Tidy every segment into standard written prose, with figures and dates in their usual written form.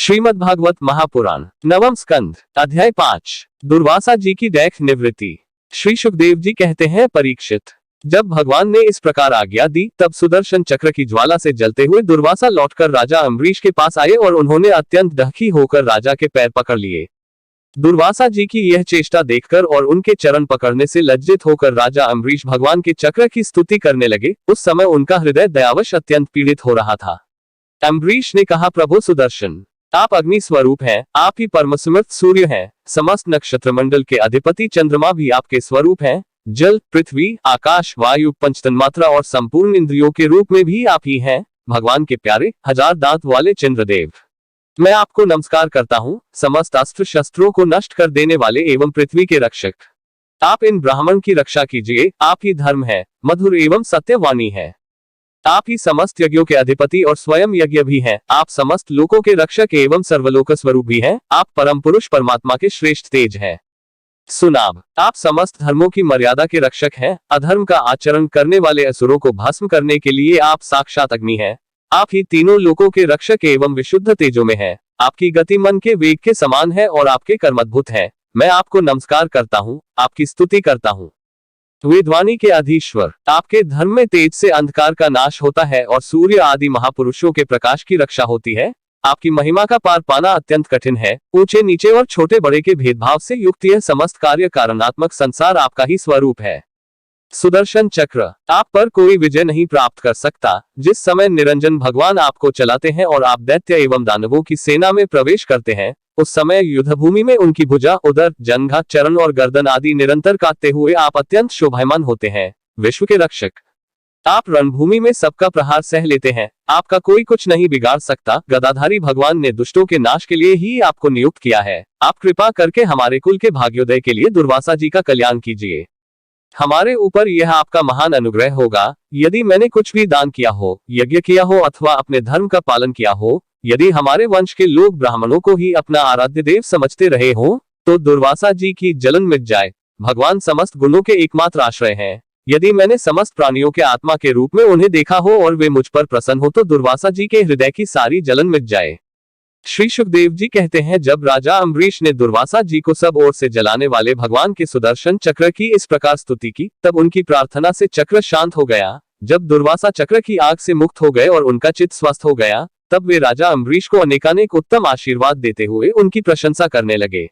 श्रीमद् भागवत महापुराण नवम स्कंध अध्याय 5 दुर्वासा जी की दैख निवृत्ति। श्री सुखदेव जी कहते हैं, परीक्षित, जब भगवान ने इस प्रकार आज्ञा दी तब सुदर्शन चक्र की ज्वाला से जलते हुए दुर्वासा लौटकर राजा अम्बरीश के पास आए और उन्होंने अत्यंत दहखी होकर राजा के पैर पकड़ लिए। दुर्वासा जी की यह चेष्टा देखकर और उनके चरण पकड़ने से लज्जित होकर राजा अम्बरीश भगवान के चक्र की स्तुति करने लगे। उस समय उनका हृदय दयावश अत्यंत पीड़ित हो रहा था। अम्बरीश ने कहा, प्रभु सुदर्शन, आप अग्नि स्वरूप हैं, आप ही परमसमर्थ सूर्य हैं, समस्त नक्षत्र मंडल के अधिपति चंद्रमा भी आपके स्वरूप हैं, जल, पृथ्वी, आकाश, वायु, पंचतन्मात्रा और संपूर्ण इंद्रियों के रूप में भी आप ही हैं। भगवान के प्यारे, हजार दांत वाले चंद्रदेव, मैं आपको नमस्कार करता हूँ, समस्त अस्त्र शस्त्रों को नष्ट कर देने वाले एवं पृथ्वी के रक्षक। आप इन ब्राह्मण की रक्षा कीजिए, आप ही धर्म है, मधुर एवं सत्यवाणी है। आप ही समस्त यज्ञों के अधिपति और स्वयं यज्ञ भी हैं। आप समस्त लोकों के रक्षक एवं सर्वलोक स्वरूप भी हैं। आप परम पुरुष परमात्मा के श्रेष्ठ तेज हैं। सुनाभ, आप समस्त धर्मों की मर्यादा के रक्षक हैं। अधर्म का आचरण करने वाले असुरों को भस्म करने के लिए आप साक्षात अग्नि हैं। आप ही तीनों लोकों के रक्षक एवं विशुद्ध तेजों में हैं। आपकी गति मन के वेग के समान है और आपके कर्म अद्भुत है। मैं आपको नमस्कार करता हूँ, आपकी स्तुति करता हूँ। वेदवाणी के अधीश्वर, आपके धर्म में तेज से अंधकार का नाश होता है और सूर्य आदि महापुरुषों के प्रकाश की रक्षा होती है। आपकी महिमा का पार पाना अत्यंत कठिन है। ऊंचे नीचे और छोटे बड़े के भेदभाव से युक्त यह समस्त कार्य कारणात्मक संसार आपका ही स्वरूप है। सुदर्शन चक्र, आप पर कोई विजय नहीं प्राप्त कर सकता। जिस समय निरंजन भगवान आपको चलाते हैं और आप दैत्य एवं दानवों की सेना में प्रवेश करते हैं, उस समय युद्ध भूमि में उनकी भुजा, उदर, जंघा, चरण और गर्दन आदि निरंतर काटते हुए आप अत्यंत शोभायमान होते हैं। विश्व के रक्षक, आप रणभूमि में सबका प्रहार सह लेते हैं। आपका कोई कुछ नहीं बिगाड़ सकता। गदाधारी भगवान ने दुष्टों के नाश के लिए ही आपको नियुक्त किया है। आप कृपा करके हमारे कुल के भाग्योदय के लिए दुर्वासा जी का कल्याण कीजिए। हमारे ऊपर यह आपका महान अनुग्रह होगा। यदि मैंने कुछ भी दान किया हो, यज्ञ किया हो अथवा अपने धर्म का पालन किया हो, यदि हमारे वंश के लोग ब्राह्मणों को ही अपना आराध्य देव समझते रहे हो, तो दुर्वासा जी की जलन मिट जाए। भगवान समस्त गुणों के एकमात्र आश्रय हैं। यदि मैंने समस्त प्राणियों के आत्मा के रूप में उन्हें देखा हो और वे मुझ पर प्रसन्न हो, तो दुर्वासा जी के हृदय की सारी जलन मिट जाए। श्री सुखदेव जी कहते हैं, जब राजा अम्बरीश ने दुर्वासा जी को सब ओर से जलाने वाले भगवान के सुदर्शन चक्र की इस प्रकार स्तुति की, तब उनकी प्रार्थना से चक्र शांत हो गया। जब दुर्वासा चक्र की आग से मुक्त हो गए और उनका चित्त स्वस्थ हो गया, तब वे राजा अम्बरीश को अनेकानेक उत्तम आशीर्वाद देते हुए उनकी प्रशंसा करने लगे।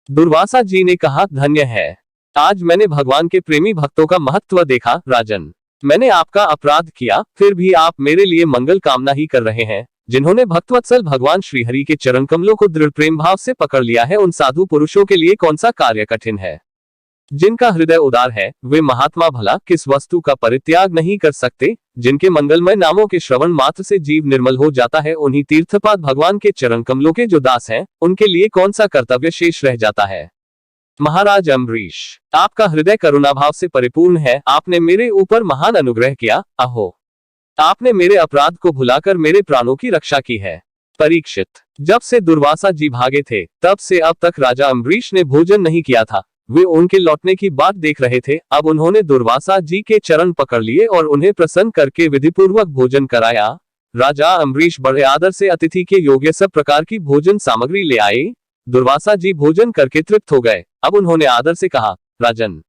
दुर्वासा जी ने कहा, धन्य है, आज मैंने भगवान के प्रेमी भक्तों का महत्व देखा। राजन, मैंने आपका अपराध किया, फिर भी आप मेरे लिए मंगल कामना ही कर रहे हैं। जिन्होंने भक्तवत्सल भगवान श्रीहरि के चरण कमलों को दृढ़ प्रेम भाव से पकड़ लिया है, उन साधु पुरुषों के लिए कौन सा कार्य कठिन है। जिनका हृदय उदार है, वे महात्मा भला किस वस्तु का परित्याग नहीं कर सकते। जिनके मंगलमय नामों के श्रवण मात्र से जीव निर्मल हो जाता है, उन्हीं तीर्थपाद भगवान के चरण कमलों के जो दास हैं, उनके लिए कौन सा कर्तव्य शेष रह जाता है। महाराज अम्बरीश, आपका हृदय करुणाभाव से परिपूर्ण है। आपने मेरे ऊपर महान अनुग्रह किया। अहो, आपने मेरे अपराध को भुलाकर मेरे प्राणों की रक्षा की है। परीक्षित, जब से दुर्वासा जी भागे थे, तब से अब तक राजा अम्बरीश ने भोजन नहीं किया था। वे उनके लौटने की बात देख रहे थे। अब उन्होंने दुर्वासा जी के चरण पकड़ लिए और उन्हें प्रसन्न करके विधिपूर्वक भोजन कराया। राजा अम्बरीश बड़े आदर से अतिथि के योग्य सब प्रकार की भोजन सामग्री ले आए। दुर्वासा जी भोजन करके तृप्त हो गए। अब उन्होंने आदर से कहा, राजन,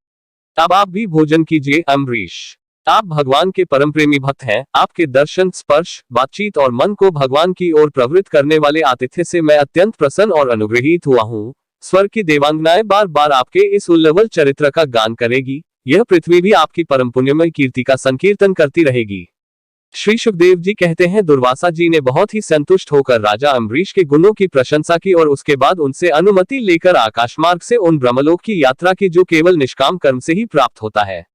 अब आप भी भोजन कीजिए। अम्बरीश, आप भगवान के परम प्रेमी भक्त हैं। आपके दर्शन, स्पर्श, बातचीत और मन को भगवान की ओर प्रवृत्त करने वाले आतिथ्य से मैं अत्यंत प्रसन्न और अनुग्रहित हुआ हूँ। स्वर्ग की देवांगनाएं बार बार आपके इस उल्लवल चरित्र का गान करेगी। यह पृथ्वी भी आपकी परम पुण्यमय कीर्ति का संकीर्तन करती रहेगी। श्री सुखदेव जी कहते हैं, दुर्वासा जी ने बहुत ही संतुष्ट होकर राजा अम्बरीश के गुणों की प्रशंसा की और उसके बाद उनसे अनुमति लेकर आकाश मार्ग से उन ब्रह्मलोक की यात्रा की, जो केवल निष्काम कर्म से ही प्राप्त होता है।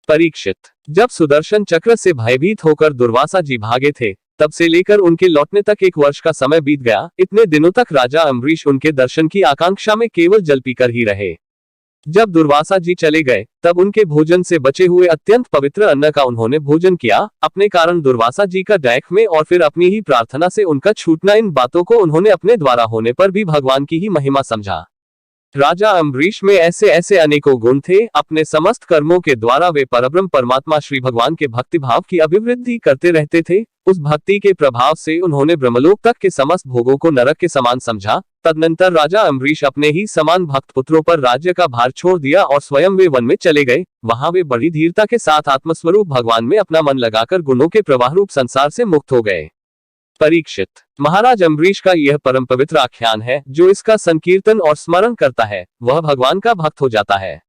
परीक्षित, जब सुदर्शन चक्र से भयभीत होकर दुर्वासा जी भागे थे, तब से लेकर उनके लौटने तक 1 वर्ष का समय बीत गया। इतने दिनों तक राजा अम्बरीश उनके दर्शन की आकांक्षा में केवल जल पीकर ही रहे। जब दुर्वासा जी चले गए, तब उनके भोजन से बचे हुए अत्यंत पवित्र अन्न का उन्होंने भोजन किया। अपने कारण दुर्वासा जी का दैख में और फिर अपनी ही प्रार्थना से उनका छूटना, इन बातों को उन्होंने अपने द्वारा होने पर भी भगवान की ही महिमा समझा। राजा अम्बरीश में ऐसे ऐसे अनेकों गुण थे, अपने समस्त कर्मों के द्वारा वे परब्रह्म परमात्मा श्री भगवान के भक्ति भाव की अभिवृद्धि करते रहते थे। उस भक्ति के प्रभाव से उन्होंने ब्रह्मलोक तक के समस्त भोगों को नरक के समान समझा। तदनंतर राजा अम्बरीश अपने ही समान भक्त पुत्रों पर राज्य का भार छोड़ दिया और स्वयं वे वन में चले गए। वहां वे बड़ी धीरता के साथ आत्मस्वरूप भगवान में अपना मन लगाकर गुणों के प्रवाह रूप संसार से मुक्त हो गए। परीक्षित, महाराज अम्बरीश का यह परम पवित्र आख्यान है, जो इसका संकीर्तन और स्मरण करता है वह भगवान का भक्त हो जाता है।